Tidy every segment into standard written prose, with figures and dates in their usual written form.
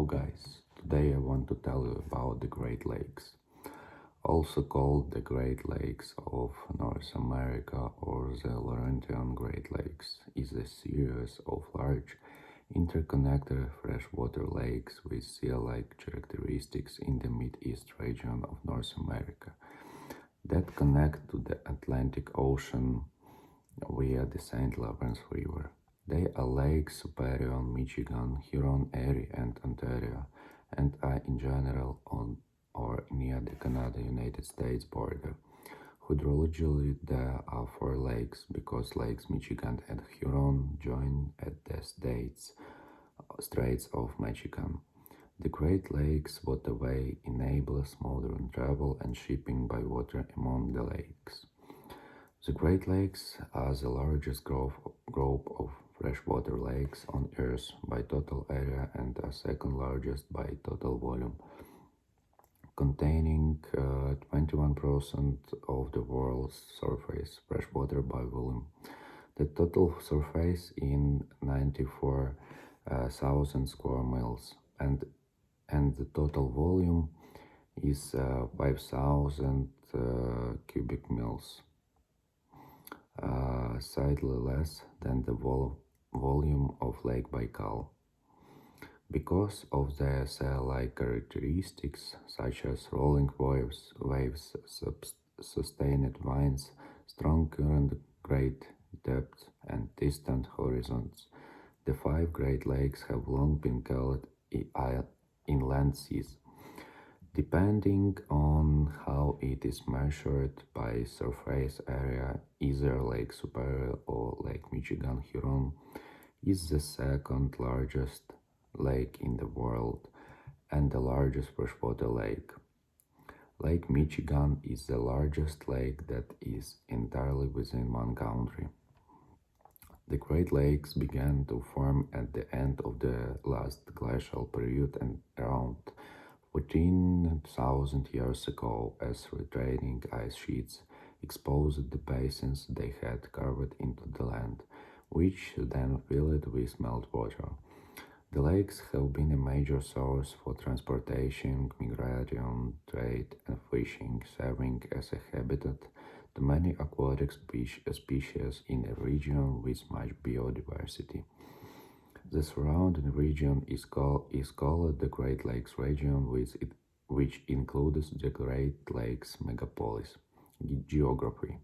guys, today I want to tell you about the Great Lakes, also called the Great Lakes of North America or the Laurentian Great Lakes, is a series of large interconnected freshwater lakes with sea-like characteristics in the Mid-East region of North America that connect to the Atlantic Ocean via the St. Lawrence River. They are Lakes Superior, Michigan, Huron, Erie, and Ontario, and are in general on or near the Canada-United States border. Hydrologically, there are four lakes because Lakes Michigan and Huron join at the Straits of Michigan. The Great Lakes Waterway enables modern travel and shipping by water among the lakes. The Great Lakes are the largest group of freshwater lakes on Earth by total area and are second largest by total volume, containing 21% of the world's surface freshwater by volume. The total surface in 94,000 square miles, and the total volume is 5,000 cubic miles. Slightly less than the volume of Lake Baikal. Because of their sail-like characteristics, such as rolling waves, sustained winds, strong current, great depth, and distant horizons, the five Great Lakes have long been called inland seas. Depending on how it is measured by surface area, either Lake Superior or Lake Michigan Huron is the second largest lake in the world and the largest freshwater lake. Lake Michigan is the largest lake that is entirely within one country. The Great Lakes began to form at the end of the last glacial period and around 14,000 years ago, as retreating ice sheets exposed the basins they had carved into the land, which then filled with meltwater. The lakes have been a major source for transportation, migration, trade, and fishing, serving as a habitat to many aquatic species in a region with much biodiversity. The surrounding region is called the Great Lakes region, which includes the Great Lakes megapolis. Geography.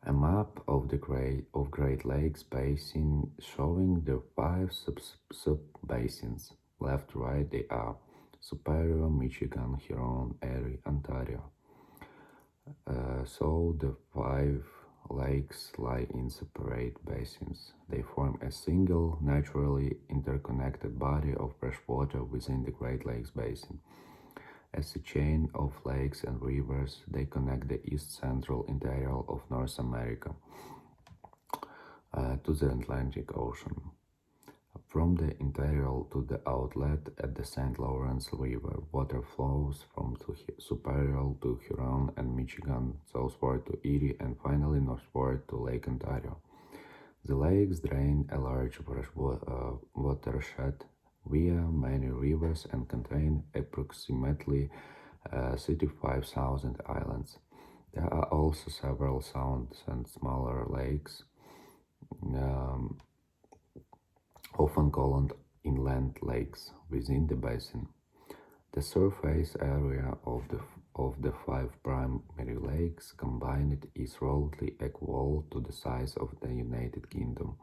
A map of the Great Lakes Basin showing the five sub-basins. Left to right they are Superior, Michigan, Huron, Erie, Ontario. So the five lakes lie in separate basins. They form a single, naturally interconnected body of fresh water within the Great Lakes Basin. As a chain of lakes and rivers, they connect the east-central interior of North America to the Atlantic Ocean. From the interior to the outlet at the St. Lawrence River, water flows from Superior to Huron and Michigan, southward to Erie, and finally northward to Lake Ontario. The lakes drain a large watershed via many rivers and contain approximately 35,000 islands. There are also several sounds and smaller lakes, often called inland lakes, within the basin. The surface area of the five primary lakes combined is roughly equal to the size of the United Kingdom,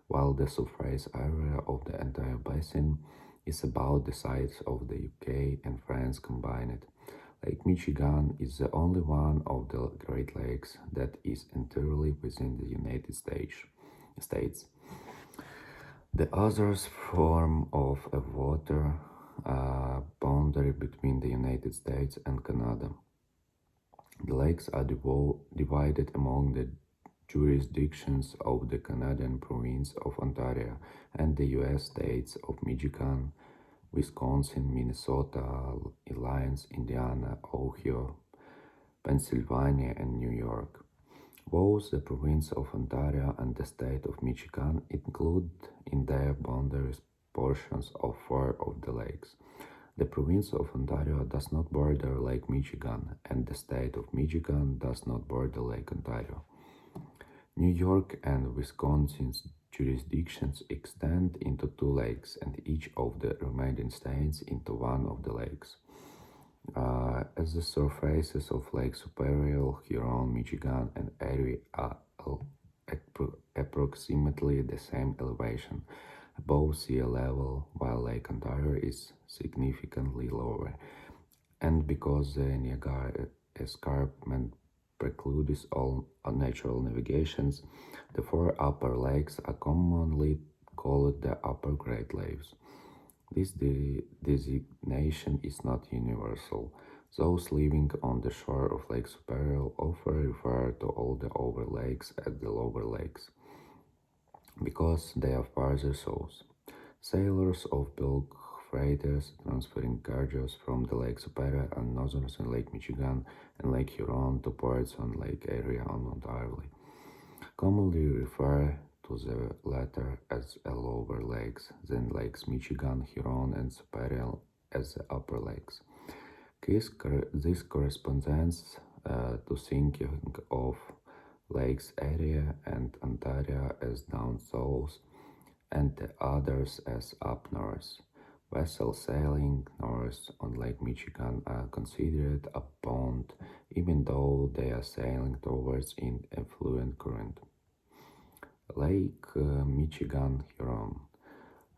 while the surface area of the entire basin is about the size of the UK and France combined. Lake Michigan is the only one of the Great Lakes that is entirely within the United States. The others form of a water boundary between the United States and Canada. The lakes are divided among the jurisdictions of the Canadian province of Ontario and the U.S. states of Michigan, Wisconsin, Minnesota, Illinois, Indiana, Ohio, Pennsylvania, and New York. Both the province of Ontario and the state of Michigan include in their boundaries portions of 4 of the lakes. The province of Ontario does not border Lake Michigan, and the state of Michigan does not border Lake Ontario. New York and Wisconsin's jurisdictions extend into 2 lakes, and each of the remaining states into 1 of the lakes. As the surfaces of Lake Superior, Huron, Michigan, and Erie are approximately the same elevation, above sea level, while Lake Ontario is significantly lower, and because the Niagara Escarpment precludes all natural navigations, the 4 upper lakes are commonly called the Upper Great Lakes. This designation is not universal. Those living on the shore of Lake Superior often refer to all the over lakes as the lower lakes, because they are farther south. Sailors of bulk freighters transferring cargoes from the Lake Superior and northern Lake Michigan and Lake Huron to ports on Lake Erie and Ontario commonly refer to the latter as the lower lakes, then Lakes Michigan, Huron, and Superior as the upper lakes. This corresponds to thinking of Lakes Erie and Ontario as down south and the others as up north. Vessels sailing north on Lake Michigan are considered a pond, even though they are sailing towards an affluent current. Lake Michigan, Huron.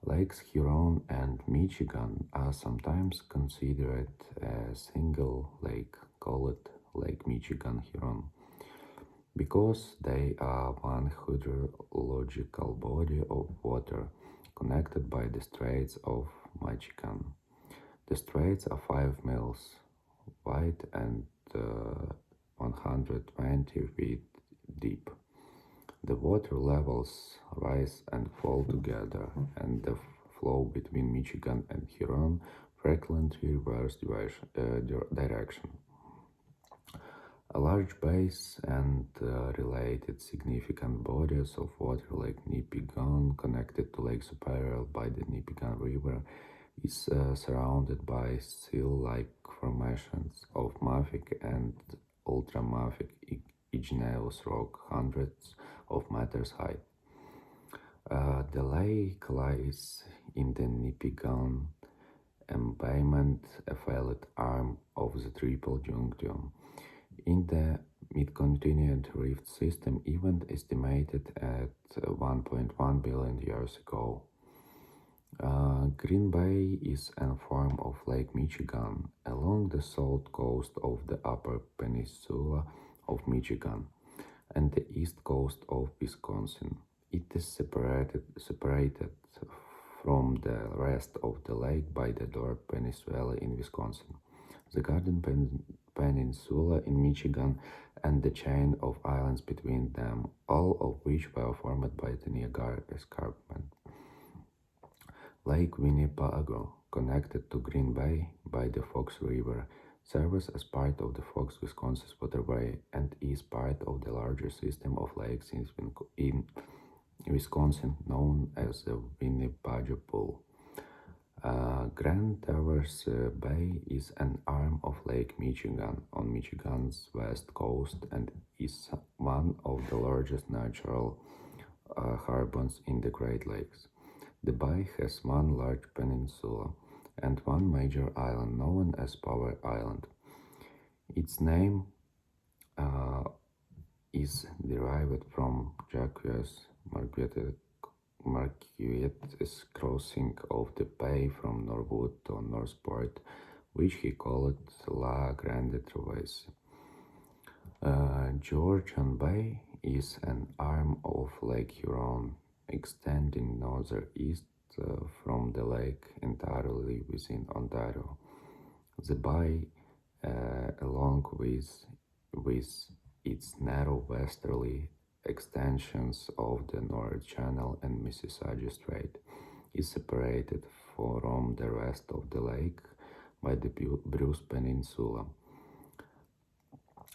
Lakes Huron and Michigan are sometimes considered a single lake, called Lake Michigan Huron, because they are one hydrological body of water connected by the Straits of Michigan. The straits are 5 miles wide and 120 feet deep. The water levels rise and fall together, and the flow between Michigan and Huron frequently reverse direction. A large bays and related significant bodies of water like Nipigon, connected to Lake Superior by the Nipigon River, is surrounded by seal-like formations of mafic and ultramafic igneous rock hundreds of meters high. The lake lies in the Nipigon embayment, a failed arm of the Triple Junction in the mid-continent rift system, event estimated at 1.1 billion years ago. Green Bay is a form of Lake Michigan along the south coast of the Upper Peninsula of Michigan and the east coast of Wisconsin. It is separated from the rest of the lake by the Door Peninsula in Wisconsin, the Garden Peninsula in Michigan, and the chain of islands between them, all of which were formed by the Niagara Escarpment. Lake Winnebago, connected to Green Bay by the Fox River, serves as part of the Fox, Wisconsin Waterway and is part of the larger system of lakes in Wisconsin known as the Winnebago Pool. Grand Traverse Bay is an arm of Lake Michigan on Michigan's west coast and is one of the largest natural harbors in the Great Lakes. The bay has one large peninsula and one major island known as Power Island. Its name is derived from Jacques Marquette's crossing of the bay from Norwood to Northport, which he called La Grande Traverse. Georgian Bay is an arm of Lake Huron, extending northeast from the lake entirely within Ontario. The bay, along with its narrow westerly extensions of the North Channel and Mississauga Strait, is separated from the rest of the lake by the Bruce Peninsula,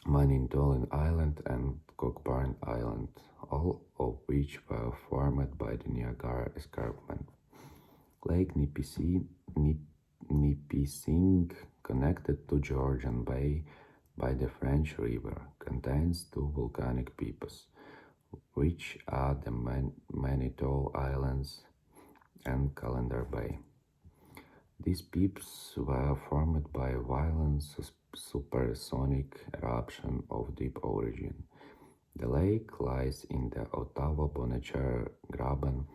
Manitoulin Island and Cockburn Island, all of which were formed by the Niagara Escarpment. Lake Nipissing, connected to Georgian Bay by the French River, contains two volcanic peaks, which are the Manitou Islands and Calendar Bay. These peaks were formed by a violent supersonic eruption of deep origin. The lake lies in the Ottawa-Bonnecher Graben,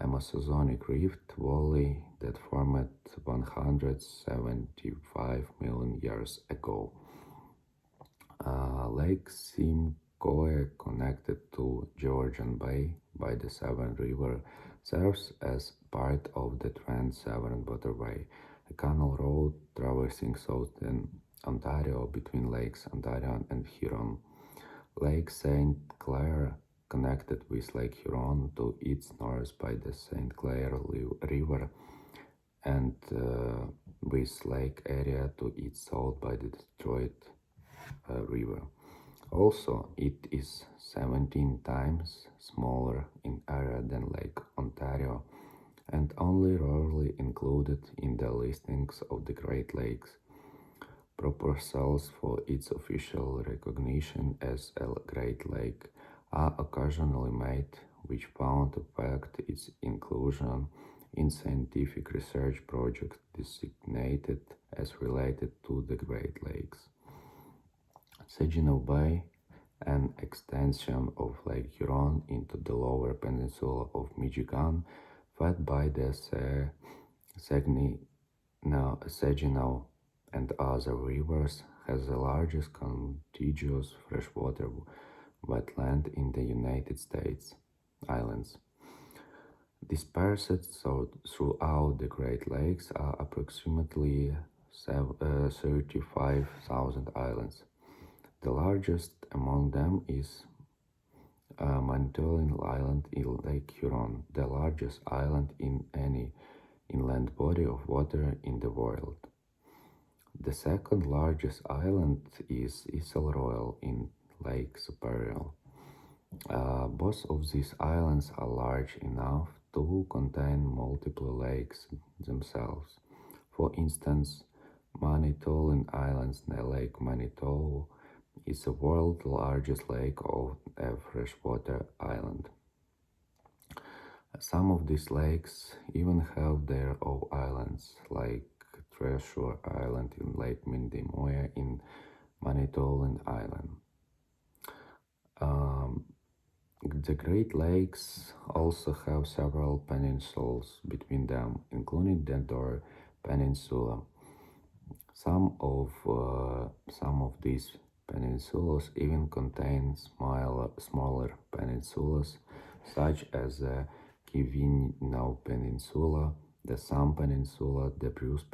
a Mesozoic rift valley that formed 175 million years ago. Lake Simcoe, connected to Georgian Bay by the Severn River, serves as part of the Trans-Severn Waterway, a canal road traversing southern Ontario between Lakes Ontario and Huron. Lake St. Clair, connected with Lake Huron to its north by the St. Clair River, and with Lake Erie to its south by the Detroit River. Also, it is 17 times smaller in area than Lake Ontario and only rarely included in the listings of the Great Lakes. Proposals for its official recognition as a Great Lake are occasionally made, which found affect its inclusion in scientific research projects designated as related to the Great Lakes. Saginaw Bay, an extension of Lake Huron into the lower peninsula of Michigan, fed by the Saginaw and other rivers, has the largest contiguous freshwater wetland in the United States islands. Dispersed throughout the Great Lakes are approximately 35,000 islands. The largest among them is Manitoulin Island in Lake Huron, the largest island in any inland body of water in the world. The second largest island is Isle Royale in Lake Superior. Both of these islands are large enough to contain multiple lakes themselves. For instance, Manitoulin Island's Lake Manitou is the world's largest lake of a freshwater island. Some of these lakes even have their own islands, like Treasure Island in Lake Mindemoya in Manitoulin Island. The Great Lakes also have several peninsulas between them, including the Dore Peninsula. Some of these peninsulas even contain smaller peninsulas, such as the Keweenaw Peninsula, the Sam Peninsula, the Bruce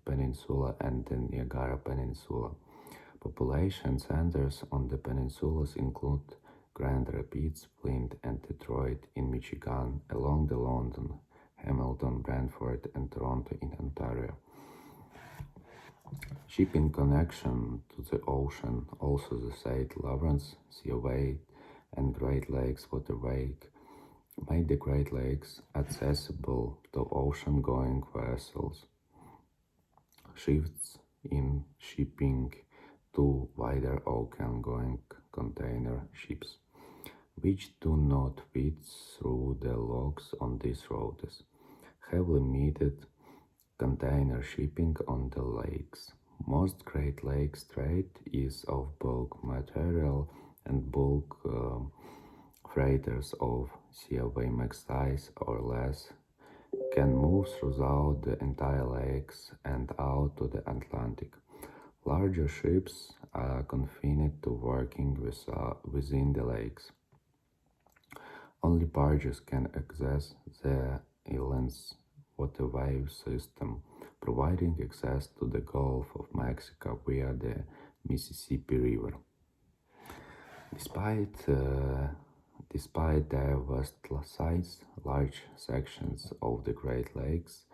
Peninsula, and the Niagara Peninsula. Population centers on the peninsulas include Grand Rapids, Flint, and Detroit in Michigan, along the London, Hamilton, Brantford, and Toronto in Ontario. Shipping connection to the ocean, also the St. Lawrence Seaway and Great Lakes Waterway, made the Great Lakes accessible to ocean-going vessels. Shifts in shipping to wider ocean-going container ships, which do not fit through the locks on these routes, have limited container shipping on the lakes. Most Great Lakes trade is of bulk material, and bulk freighters of CLV size or less can move throughout the entire lakes and out to the Atlantic. Larger ships are confined to working within the lakes. Only barges can access the inland's waterway system, providing access to the Gulf of Mexico via the Mississippi River. Despite their vast size, large sections of the Great Lakes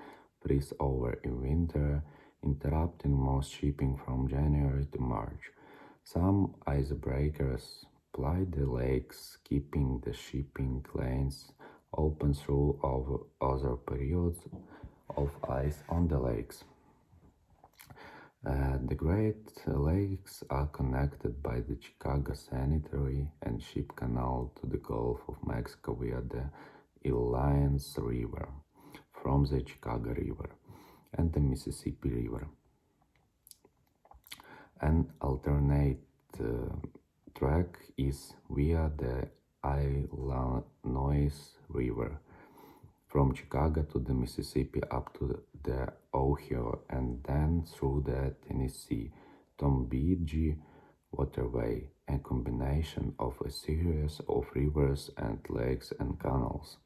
freeze over in winter, interrupting most shipping from January to March. Some icebreakers ply the lakes, keeping the shipping lanes open through other periods of ice on the lakes. The Great Lakes are connected by the Chicago Sanitary and Ship Canal to the Gulf of Mexico via the Illinois River from the Chicago River and the Mississippi River. An alternate track is via the Illinois River from Chicago to the Mississippi up to the Ohio and then through the Tennessee Tombigbee Waterway, a combination of a series of rivers and lakes and canals,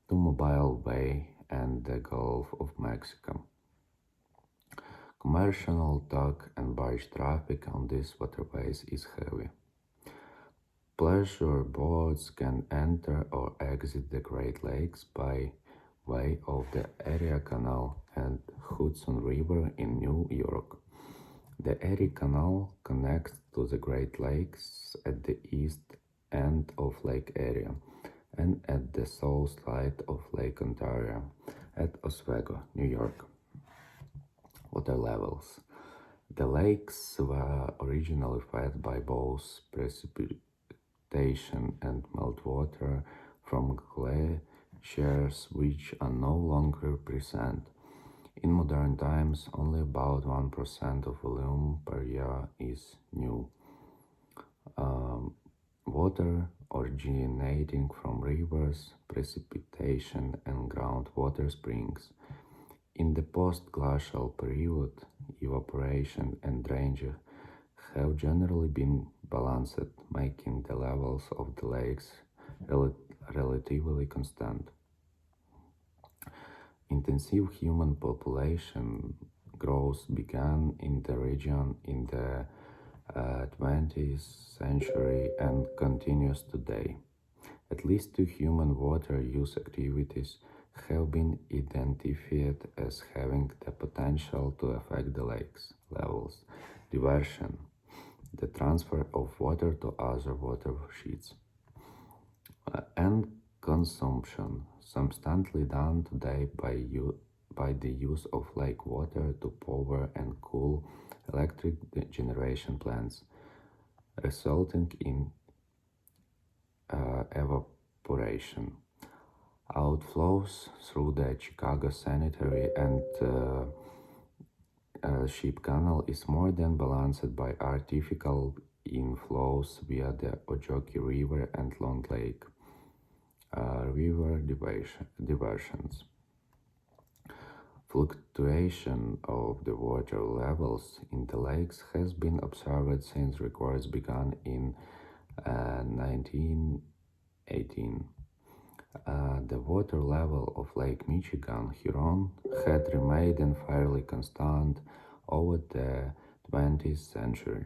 to Mobile Bay and the Gulf of Mexico. Commercial tug and barge traffic on these waterways is heavy. Pleasure boats can enter or exit the Great Lakes by way of the Erie Canal and Hudson River in New York. The Erie Canal connects to the Great Lakes at the east end of Lake Erie and at the south side of Lake Ontario at Oswego, New York. Water levels. The lakes were originally fed by both precipitation and meltwater from glaciers which are no longer present. In modern times, only about 1% of volume per year is new. Water originating from rivers, precipitation, and groundwater springs. In the post-glacial period, evaporation and drainage have generally been balanced, making the levels of the lakes relatively constant. Intensive human population growth began in the region in the 20th century and continues today. At least 2 human water use activities have been identified as having the potential to affect the lakes levels: diversion, the transfer of water to other watersheds, and consumption, substantially done today by the use of lake water to power and cool electric generation plants, resulting in evaporation. Outflows through the Chicago Sanitary and Ship Canal is more than balanced by artificial inflows via the Ojoki River and Long Lake river diversions. Fluctuation of the water levels in the lakes has been observed since records began in 1918. The water level of Lake Michigan, Huron, had remained fairly constant over the 20th century.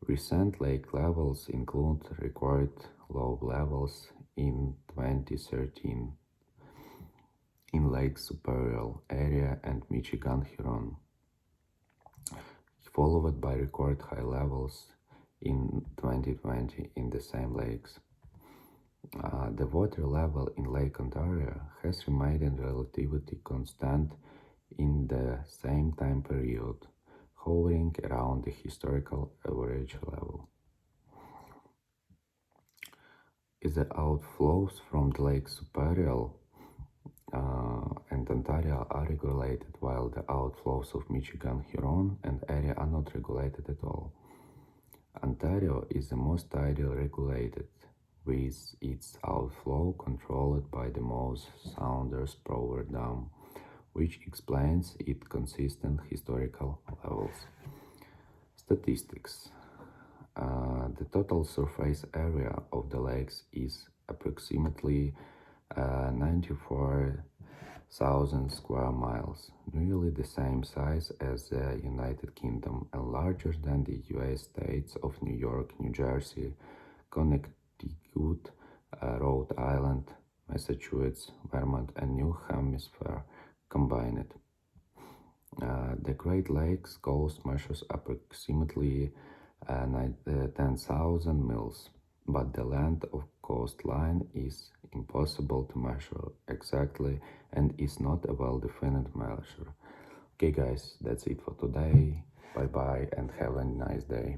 Recent lake levels include record low levels in 2013 in Lake Superior area and Michigan Huron, followed by record high levels in 2020 in the same lakes. The water level in Lake Ontario has remained relatively constant in the same time period, hovering around the historical average level. Is the outflows from the Lake Superior and Ontario are regulated, while the outflows of Michigan, Huron, and area are not regulated at all. Ontario is the most tightly regulated, with its outflow controlled by the Moose Saunders Power Dam, which explains its consistent historical levels. Statistics. The total surface area of the lakes is approximately 94,000 square miles, nearly the same size as the United Kingdom and larger than the US states of New York, New Jersey, Connecticut, Rhode Island, Massachusetts, Vermont, and New Hampshire combined. The Great Lakes coast measures approximately 10,000 miles, but the length of coastline is impossible to measure exactly and is not a well-defined measure. Okay guys, that's it for today. Bye bye and have a nice day.